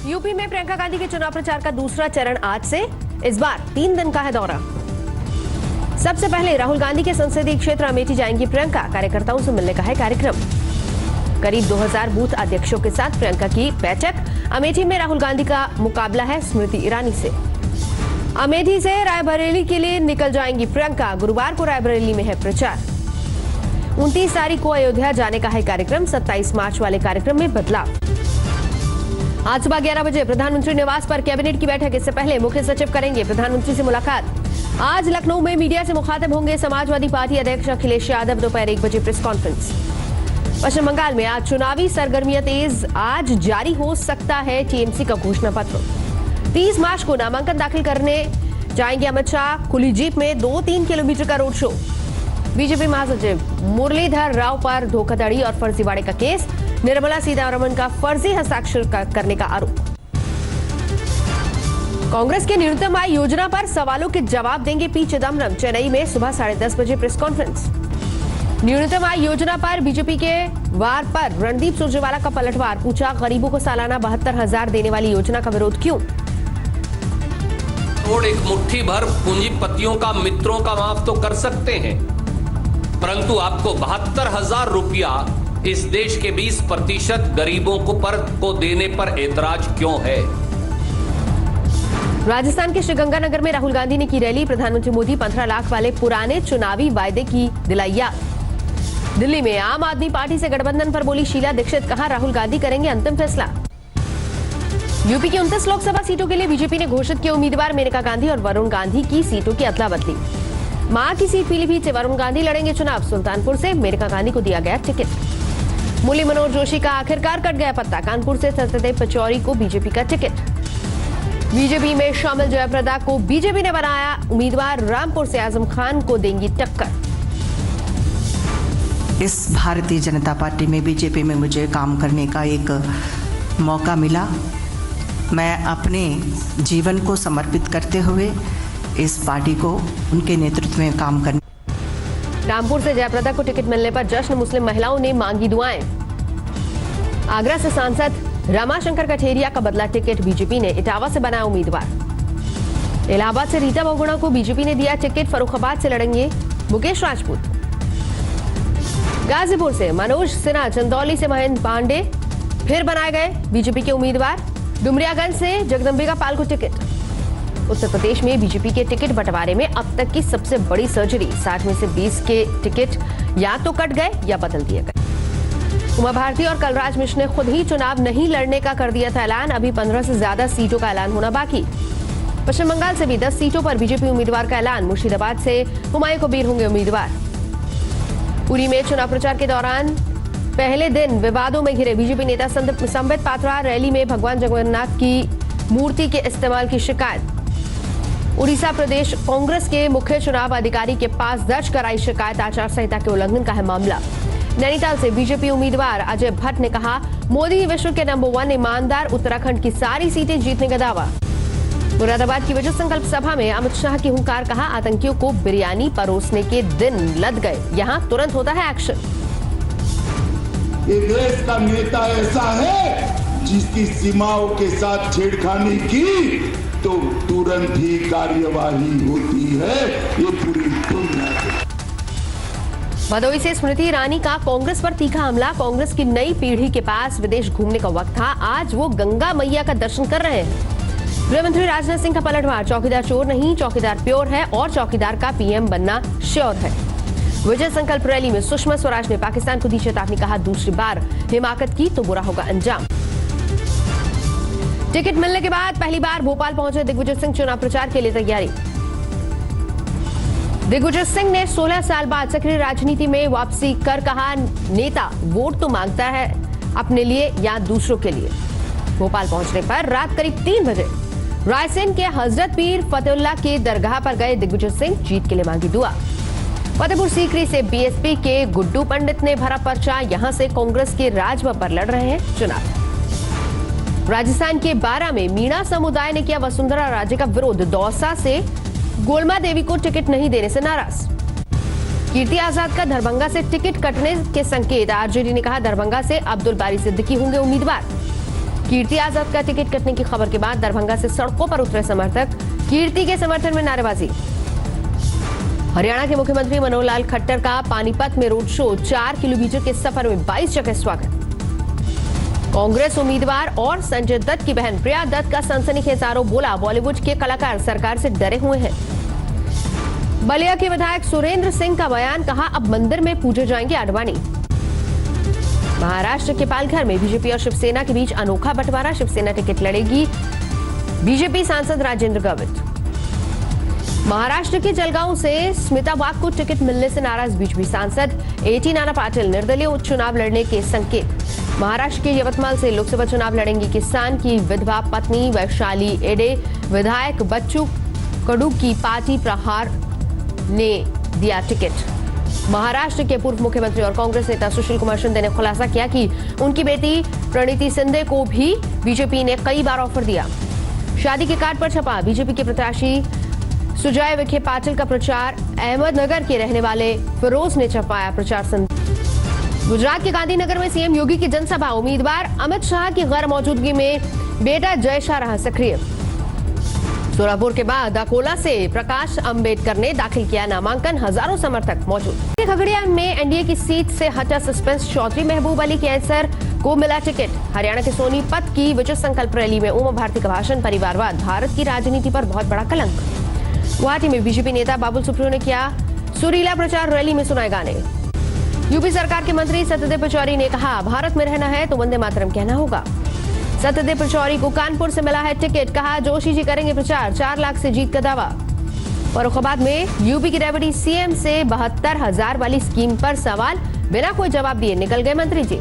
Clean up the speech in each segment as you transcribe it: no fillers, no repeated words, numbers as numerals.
UP में प्रियंका गांधी के चुनाव प्रचार का दूसरा चरण आज से। इस बार 3 दिन का है दौरा। सबसे पहले राहुल गांधी के संसदीय क्षेत्र अमेठी जाएंगी प्रियंका। कार्यकर्ताओं से मिलने का है कार्यक्रम। करीब 2000 बूथ अध्यक्षों के साथ प्रियंका की बैठक। अमेठी में राहुल गांधी का मुकाबला है स्मृति ईरानी से। अमेठी से रायबरेली के लिए निकल जाएंगी प्रियंका। गुरुवार को रायबरेली में है प्रचार। 29 तारीख को अयोध्या जाने का है कार्यक्रम। 27 मार्च वाले कार्यक्रम में बदलाव। आज सुबह 11 बजे प्रधानमंत्री निवास पर कैबिनेट की बैठक। इससे पहले मुख्य सचिव करेंगे प्रधानमंत्री से मुलाकात। आज लखनऊ में मीडिया से मुखातिब होंगे समाजवादी पार्टी अध्यक्ष अखिलेश यादव। दोपहर 1 बजे प्रेस कॉन्फ्रेंस। पश्चिम बंगाल में आज चुनावी सरगर्मियां तेज। आज जारी हो सकता है टीएमसी का घोषणा पत्र। 30 मार्च को नामांकन दाखिल करने जाएंगे अमित शाह। खुली जीप में 2-3 किलोमीटर का रोड शो। बीजेपी महासचिव मुरलीधर राव पर धोखाधड़ी और फर्जीवाड़े का केस। निर्मला सीतारमण का फर्जी हस्ताक्षर करने का आरोप। कांग्रेस के न्यूनतम आय योजना पर सवालों के जवाब देंगे पी चिदम्बरम। चेन्नई में सुबह 10:30 बजे प्रेस कॉन्फ्रेंस। न्यूनतम आय योजना पर बीजेपी के वार पर रणदीप सुरजेवाला का पलटवार। पूछा, गरीबों को सालाना 72,000 देने वाली योजना का विरोध क्यों? एक मुट्ठी भर पूंजीपतियों का मित्रों का माफ तो कर सकते हैं, परंतु आपको 72,000 रुपया इस देश के 20% गरीबों को देने पर ऐतराज क्यों है? राजस्थान के श्रीगंगानगर में राहुल गांधी ने की रैली। प्रधानमंत्री मोदी 15 लाख वाले पुराने चुनावी वायदे की दिलाई याद। दिल्ली में आम आदमी पार्टी से गठबंधन पर बोली शीला दीक्षित। कहा, राहुल गांधी करेंगे अंतिम फैसला। यूपी की 29 लोकसभा सीटों के लिए बीजेपी ने घोषित किए उम्मीदवार। मेनका गांधी और वरुण गांधी की सीटों की अदला बदली। मां की सीट पीलीभीत से वरुण गांधी लड़ेंगे चुनाव। सुल्तानपुर से मेनका गांधी को दिया गया टिकट। मुरली मनोहर जोशी का आखिरकार कट गया पत्ता। कानपुर से सत्यदेव पचौरी को बीजेपी का टिकट। बीजेपी में शामिल जयप्रदा को बीजेपी ने बनाया उम्मीदवार। रामपुर से आजम खान को देंगी टक्कर। इस भारतीय जनता पार्टी में बीजेपी में मुझे काम करने का एक मौका मिला। मैं अपने जीवन को समर्पित करते हुए इस पार्टी को उनके नेतृत्व में काम करने। रामपुर से जयप्रदा को टिकट मिलने पर जश्न। मुस्लिम महिलाओं ने मांगी दुआएं। आगरा से सांसद रमाशंकर कठेरिया का बदला टिकट। बीजेपी ने इटावा से बनाया उम्मीदवार। इलाहाबाद से रीता बहुगुणा को बीजेपी ने दिया टिकट। फर्रुखाबाद से लड़ेंगे मुकेश राजपूत। गाजीपुर से मनोज सिन्हा, चंदौली से महेंद्र पांडे फिर बनाए गए बीजेपी के उम्मीदवार। डुमरियागंज से जगदम्बिका पाल को टिकट। उत्तर प्रदेश में बीजेपी के टिकट बंटवारे में अब तक की सबसे बड़ी सर्जरी। 60 में से 20 के टिकट या तो कट गए या बदल दिए गए। उमा भारती और कलराज मिश्र ने खुद ही चुनाव नहीं लड़ने का कर दिया था ऐलान। अभी 15 से ज्यादा सीटों का ऐलान होना बाकी। पश्चिम बंगाल से भी 10 सीटों पर बीजेपी उम्मीदवार का ऐलान। मुर्शिदाबाद से हुमायूं कबीर होंगे उम्मीदवार। पुरी में चुनाव प्रचार के दौरान पहले दिन विवादों में घिरे बीजेपी नेता संबित पात्रा। रैली में भगवान जगन्नाथ की मूर्ति के इस्तेमाल की शिकायत। उड़ीसा प्रदेश कांग्रेस के मुख्य चुनाव अधिकारी के पास दर्ज कराई शिकायत। आचार संहिता के उल्लंघन का है मामला। नैनीताल से बीजेपी उम्मीदवार अजय भट्ट ने कहा, मोदी विश्व के नंबर 1 ईमानदार। उत्तराखंड की सारी सीटें जीतने का दावा। मुरादाबाद की विजय संकल्प सभा में अमित शाह की हुंकार। कहा, आतंकियों को बिरयानी परोसने के दिन लद गए। यहां तुरंत होता है एक्शन। ये देश का नेता ऐसा है जिसकी सीमाओं के साथ छेड़खानी की तो तुरंत ही कार्यवाही होती है। ये पूरी दुनिया से। भदोही से स्मृति ईरानी का कांग्रेस पर तीखा हमला। कांग्रेस की नई पीढ़ी के पास विदेश घूमने का वक्त था। आज वो गंगा मैया का दर्शन कर रहे हैं। गृहमंत्री राजनाथ सिंह का पलटवार। चौकीदार चोर नहीं, चौकीदार प्योर है और चौकीदार का पीएम बनना श्योर है। विजय संकल्प रैली में सुषमा स्वराज ने पाकिस्तान को दी चेतावनी। कहा, दूसरी बार हिमाकत की तो बुरा होगा अंजाम। टिकट मिलने के बाद पहली बार भोपाल पहुंचे दिग्विजय सिंह। चुनाव प्रचार के लिए तैयारी। दिग्विजय सिंह ने 16 साल बाद सक्रिय राजनीति में वापसी कर कहा, नेता वोट तो मांगता है अपने लिए या दूसरों के लिए। भोपाल पहुंचने पर रात करीब 3 बजे रायसेन के हजरत पीर फतेहुल्लाह के दरगाह पर गए दिग्विजय सिंह। जीत के लिए मांगी दुआ। फतेहपुर सीकरी से बीएसपी के गुड्डू पंडित ने भरा पर्चा। यहां से कांग्रेस के राजभवन पर लड़ रहे हैं चुनाव। राजस्थान के बारा में मीणा समुदाय ने किया वसुंधरा राजे का विरोध। दौसा से गोलमा देवी को टिकट नहीं देने से नाराज। कीर्ति आजाद का दरभंगा से टिकट कटने के संकेत। आरजेडी ने कहा, दरभंगा से अब्दुल बारी सिद्दीकी होंगे उम्मीदवार। कीर्ति आजाद का टिकट कटने की खबर के बाद दरभंगा से सड़कों पर उतरे समर्थक, कीर्ति के समर्थन में नारेबाजी। हरियाणा के मुख्यमंत्री मनोहर लाल खट्टर का पानीपत में रोड शो, 4 किलोमीटर के सफर में 22 जगह स्वागत। कांग्रेस उम्मीदवार और संजय दत्त की बहन प्रिया दत्त का सनसनीखेज आरोप, बोला बॉलीवुड के कलाकार सरकार से डरे हुए हैं। बलिया के विधायक सुरेंद्र सिंह का बयान, कहा अब मंदिर में पूजे जाएंगे आडवाणी। महाराष्ट्र के पालघर में बीजेपी और शिवसेना के बीच अनोखा बंटवारा, शिवसेना टिकट लड़ेगी बीजेपी सांसद राजेंद्र गावित। महाराष्ट्र के जलगांव से स्मिता वाघ को टिकट मिलने से नाराज बीजेपी सांसद एटी नाना पाटिल, निर्दलीय उपचुनाव लड़ने के संकेत। महाराष्ट्र के यवतमाल से लोकसभा चुनाव लड़ेंगी किसान की विधवा पत्नी वैशाली एडे, विधायक बच्चू कडू की पार्टी प्रहार ने दिया टिकट। महाराष्ट्र के पूर्व मुख्यमंत्री और कांग्रेस नेता सुशील कुमार शिंदे ने खुलासा किया कि उनकी बेटी प्रणीति शिंदे को भी बीजेपी ने कई बार ऑफर दिया। शादी के कार्ड पर छपा बीजेपी के प्रत्याशी सुजय विखे पाटिल का प्रचार, अहमदनगर के रहने वाले फिरोज ने छपाया प्रचार संदेश। गुजरात के गांधीनगर में सीएम योगी की जनसभा, उम्मीदवार अमित शाह की गैर मौजूदगी में बेटा जय शाह रहा सक्रिय। सोलापुर के बाद अकोला से प्रकाश अंबेडकर ने दाखिल किया नामांकन, हजारों समर्थक मौजूद। खगड़िया में एनडीए की सीट से हटा सस्पेंस, चौधरी महबूब अली कैसर को मिला टिकट। हरियाणा के सोनीपत की विजय संकल्प रैली में उमा भारती का भाषण, परिवारवाद भारत की राजनीति पर बहुत बड़ा कलंक। गुवाहाटी में बीजेपी नेता बाबुल सुप्रियो ने किया सुरीला प्रचार, रैली में सुनाए गाने। यूपी सरकार के मंत्री सत्यदेव पचौरी ने कहा भारत में रहना है तो वंदे मातरम कहना होगा। सत्यदेव पचौरी को कानपुर से मिला है टिकट, कहा जोशी जी करेंगे प्रचार, 4 लाख से जीत का दावा। फर्रुखाबाद में यूपी की डेप्यूटी सीएम से 72,000 वाली स्कीम पर सवाल, बिना कोई जवाब दिए निकल गए मंत्री जी।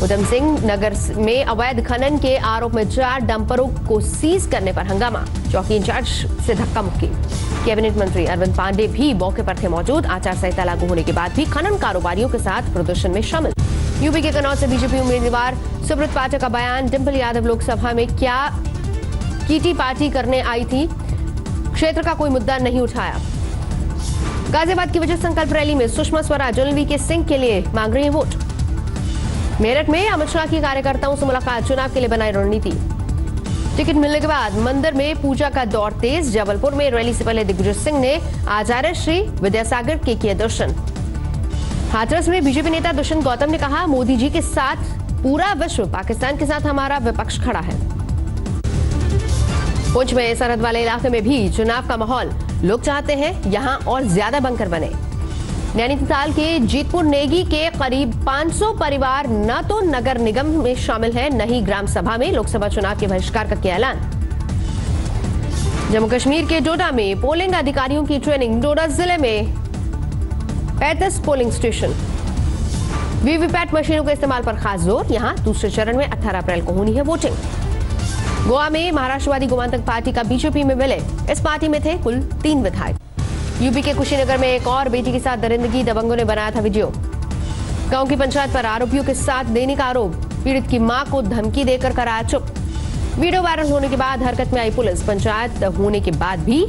उधम सिंह नगर में अवैध खनन के आरोप में 4 डंपरों को सीज करने पर हंगामा, चौकी इंचार्ज से धक्का मुक्की। कैबिनेट मंत्री अरविंद पांडे भी मौके पर थे मौजूद। आचार संहिता लागू होने के बाद भी खनन कारोबारियों के साथ प्रदर्शन में शामिल। यूपी के कन्नौज से बीजेपी उम्मीदवार सुब्रत पाठक का बयान, डिंपल यादव लोकसभा में क्या कीटी पार्टी करने आई थी, क्षेत्र का कोई मुद्दा नहीं उठाया। गाजियाबाद की विजय संकल्प रैली में सुषमा स्वराज रणवीर सिंह के लिए मांग रही है वोट। मेरठ में अमित शाह की कार्यकर्ताओं से मुलाकात, चुनाव के लिए बनाई रणनीति। टिकट मिलने के बाद मंदिर में पूजा का दौर तेज। जबलपुर में रैली से पहले दिग्विजय सिंह ने आचार्य श्री विद्यासागर के किए दर्शन। हाथरस में बीजेपी नेता दुष्यंत गौतम ने कहा मोदी जी के साथ पूरा विश्व, पाकिस्तान के साथ हमारा विपक्ष खड़ा है। पुंछ में सरहद वाले इलाके में भी चुनाव का माहौल, लोग चाहते हैं यहां और ज्यादा बंकर बने। नैनीताल के जीतपुर नेगी के करीब 500 परिवार न तो नगर निगम में शामिल है, न ही ग्राम सभा में लोकसभा चुनाव के बहिष्कार का किया ऐलान। जम्मू कश्मीर के डोडा में पोलिंग अधिकारियों की ट्रेनिंग, डोडा जिले में 35 पोलिंग स्टेशन। वीवीपैट मशीनों के इस्तेमाल पर खास जोर, यहां दूसरे चरण में 18 अप्रैल को होनी है वोटिंग। गोवा में महाराष्ट्रवादी गोमांतक पार्टी का बीजेपी में विलय, इस पार्टी में थे कुल 3 विधायक। यूपी के कुशीनगर में एक और बेटी के साथ दरिंदगी, दबंगों ने बनाया था वीडियो। गांव की पंचायत पर आरोपियों के साथ देने का आरोप, पीड़ित की मां को धमकी देकर कराया चुप। वीडियो वायरल होने के बाद हरकत में आई पुलिस, पंचायत होने के बाद भी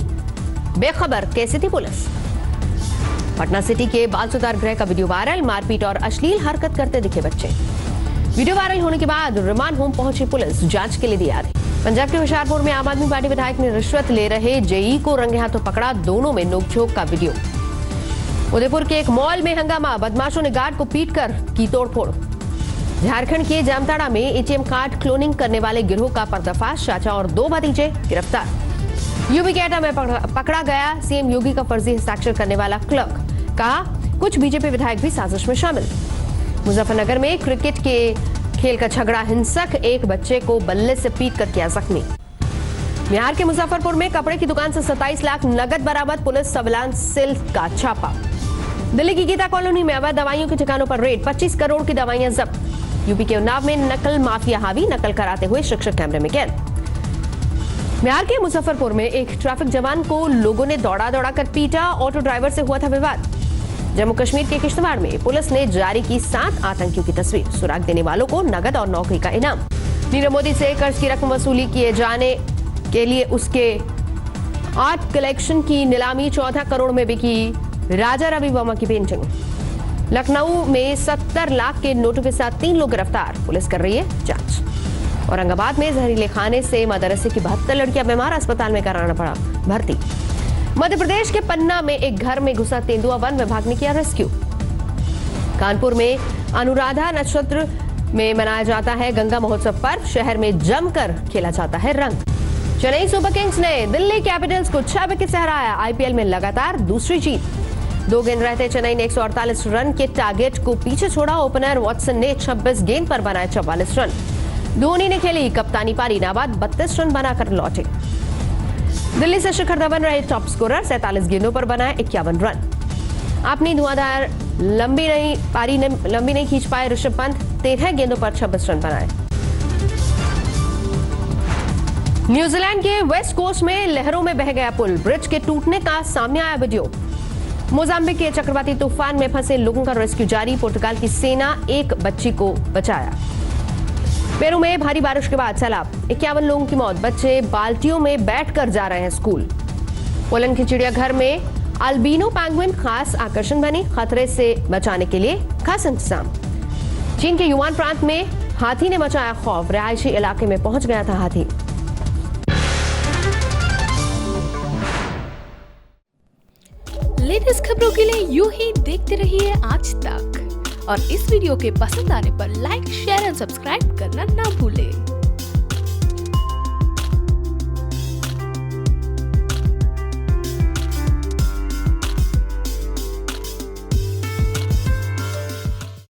बेखबर कैसे थी पुलिस। पटना सिटी के बाल सुधार गृह का वीडियो वायरल, मारपीट और अश्लील हरकत करते दिखे बच्चे। वीडियो वायरल होने के बाद रिमांड होम पहुंची पुलिस, जांच के लिए दी आदेश। पंजाब के होशियारपुर में आम आदमी पार्टी विधायक ने रिश्वत ले रहे जेई को रंगे हाथों पकड़ा, दोनों में नोकझोंक का वीडियो। उदयपुर के एक मॉल में हंगामा, बदमाशों ने गार्ड को पीटकर की तोड़फोड़। झारखंड के जामताड़ा में एटीएम कार्ड क्लोनिंग करने वाले गिरोह का पर्दाफाश, चाचा और 2 भतीजे गिरफ्तार। यूपी के एटा में पकड़ा गया सीएम योगी का फर्जी हस्ताक्षर करने वाला क्लर्क, कहा कुछ बीजेपी विधायक भी साजिश में शामिल। मुजफ्फरनगर में क्रिकेट के खेल का झगड़ा, हिंसक एक बच्चे को बल्ले से पीटकर किया जख्मी। बिहार के मुजफ्फरपुर में कपड़े की दुकान से 27 लाख नगद बरामद, पुलिस सर्विलांस सेल का छापा। दिल्ली की गीता कॉलोनी में अवैध दवाइयों के ठिकानों पर रेड, 25 करोड़ की दवाइयां जब्त। यूपी के उन्नाव में नकल माफिया हावी, नकल कराते हुए शिक्षक कैमरे में कैद। बिहार के मुजफ्फरपुर में एक ट्रैफिक जवान को लोगों ने दौड़ा कर पीटा, ऑटो ड्राइवर से हुआ था विवाद। जम्मू कश्मीर के किश्तवाड़ में पुलिस ने जारी की 7 आतंकियों की तस्वीर, सुराग देने वालों को नगद और नौकरी का इनाम। नीरव मोदी से कर्ज की रकम वसूली किए जाने के लिए उसके आर्ट कलेक्शन की नीलामी, 14 करोड़ में बिकी राजा रवि वर्मा की पेंटिंग। लखनऊ में 70 लाख के नोटों के साथ 3 लोग गिरफ्तार, पुलिस कर रही है जांच। औरंगाबाद में जहरीले खाने से मदरसे की 72 लड़कियां बीमार, अस्पताल में कराना पड़ा भर्ती। मध्य प्रदेश के पन्ना में एक घर में घुसा तेंदुआ, वन विभाग ने किया रेस्क्यू। कानपुर में अनुराधा नक्षत्र में मनाया जाता है गंगा महोत्सव पर्व, शहर में जमकर खेला जाता है रंग। चेन्नई सुपर किंग्स ने दिल्ली कैपिटल्स को 6 विकेट से हराया, आईपीएल में लगातार दूसरी जीत। 2 गेंद रहते चेन्नई ने 148 रन के टारगेट को पीछे छोड़ा, ओपनर वॉटसन ने 26 गेंद पर बनाए 44 रन। धोनी ने खेली कप्तानी पारी, नाबाद 32 रन बनाकर लौटे। दिल्ली से शिखर धवन रहे टॉप स्कोरर, 47 गेंदों पर बनाए 51 रन। अपनी धुआंधार लंबी नहीं खींच पाए ऋषभ पंत, 13 गेंदों पर 26 रन बनाए। न्यूजीलैंड के वेस्ट कोस्ट में लहरों में बह गया पुल, ब्रिज के टूटने का सामने आया वीडियो। मोजाम्बिक के चक्रवाती तूफान में फंसे लोगों का रेस्क्यू जारी, पुर्तगाल की सेना एक बच्ची को बचाया। पेरू में भारी बारिश के बाद सैलाब, 51 लोगों की मौत, बच्चे बाल्टियों में बैठकर जा रहे हैं स्कूल। पोलैंड के चिड़ियाघर में अल्बिनो पेंगुइन खास आकर्षण बनी, खतरे से बचाने के लिए खास इंतजाम। चीन के युवान प्रांत में हाथी ने मचाया खौफ, रिहायशी इलाके में पहुंच गया था हाथी। लेटेस्ट खबरों के लिए यूं ही देखते रहिए आज तक, और इस वीडियो के पसंद आने पर लाइक, शेयर एंड सब्सक्राइब करना ना भूलें।